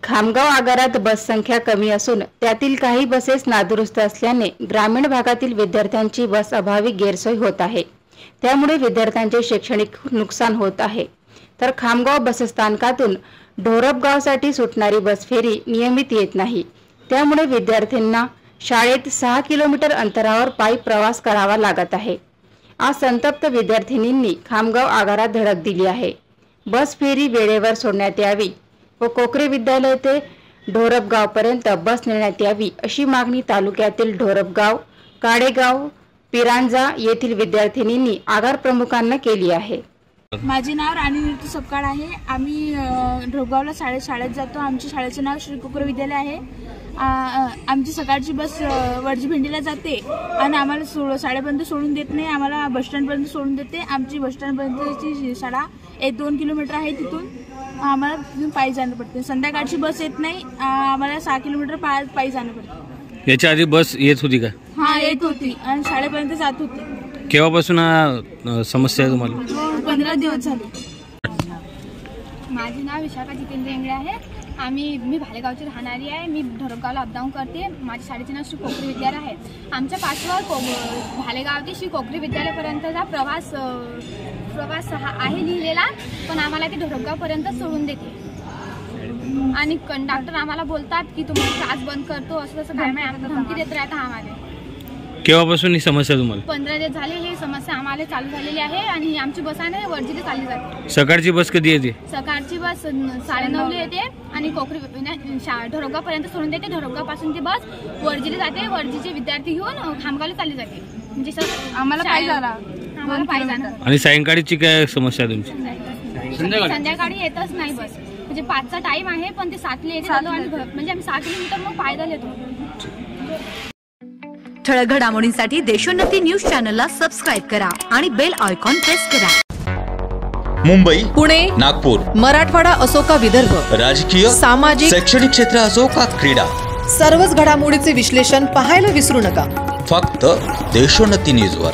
खामगाव आगारात बस संख्या कमी असून त्यातील काही बसेस नादुरुस्त असल्याने ग्रामीण भागातील विद्यार्थ्यांची बस अभावी गैरसोय होत आहे। त्यामुळे विद्यार्थ्यांचे शैक्षणिक नुकसान होत आहे। तर खामगाव बसस्थानकातून ढोरपगावसाठी सुटणारी बस फेरी नियमित येत नाही। त्यामुळे विद्यार्थ्यांना शाळेत 6 किलोमीटर अंतरावर पायी प्रवास करावा लागत आहे। आज संतप्त विद्यार्थिनींनी खामगाव आगारात धडक दिली आहे। बस फेरी वेळेवर सोडण्यात यावी व कोकरे विद्यालय ते ढोरपगावपर्यंत बस नेण्यात यावी अशी मागणी तालुक्यातील ढोरपगाव, काडेगाव, पिरांजा येथील विद्यार्थिनींनी आगार प्रमुखांना केली आहे। माझे नाव राणी ऋतू सपकाळ आहे। आम्ही ढोरपगावला शाळेत जातो। आमच्या शाळेचे नाव श्री कोकरे विद्यालय आहे। आमची सकाळची बस वडजी भेंडीला जाते आणि आम्हाला शाळेपर्यंत सोडून देत नाही। आम्हाला बस स्टँडपर्यंत सोडून देते। आमची बस स्टँडपर्यंतची शाळा 1-2 किलोमीटर आहे। तिथून आम्हाला तिथून पायी जाणं पडते। संध्याकाळची बस येत नाही। आम्हाला 6 किलोमीटर पायी जाणं पडते। याच्या आधी बस येत होती का? हां, येत होती आणि शाळेपर्यंत जात होती। केव्हापासून हा समस्या आहे तुम्हाला? 15 दिवस झाले। माझे नाव विशाखा जितेंद्र इंगळे आहे। मी भालेगावची राहणारी आहे। मी ढोरपगावला अपडाऊन करते। माझ्या शाळेचे नाव श्री कोकरे विद्यालय आहे। आमच्या पाठवर भालेगाव ते श्री कोकरे विद्यालयापर्यंतचा प्रवास आहे लिहिलेला, पण आम्हाला ते ढोरपगावपर्यंत सोडून देते आणि कंडक्टर आम्हाला बोलतात की तुम्हाला क्लास बंद करतो, असं तसं धमकी देत राहतात आम्हाला। केव्हापासून ही समस्या तुम्हाला? 15 दिवस झाले ही समस्या आम्हाला चालू झालेली आहे आणि आमची बस आहे ना वडजीला चालली जाते। सकाळची बस कधी येते? सकाळची बस 9:30 ला येते आणि कोकरी ढोरपगावपर्यंत सोडून देते। ढोरपगावपासून ती बस वडजीला जाते। वडजीचे विद्यार्थी घेऊन खामगावला चालली जाते। म्हणजे सर आम्हाला पायी जाणार। आणि सायंकाळची काय समस्या आहे तुमची? संध्याकाळी येतच नाही बस। म्हणजे 5चा टाइम आहे, पण ते 7 ला येते आणि म्हणजे आम्ही 6 किलोमीटर मग पायदल येतो। ठळक घडामोडींसाठी देशोन्नती न्यूज चॅनलला सबस्क्राइब करा आणि बेल आयकॉन प्रेस करा। मुंबई, पुणे, नागपूर, मराठवाडा असो का विदर्भ, राजकीय, सामाजिक, शैक्षणिक क्षेत्र असो का क्रीडा, सर्वच घडामोडीचे विश्लेषण पाहायला विसरू नका। फक्त देशोन्नती न्यूजवर।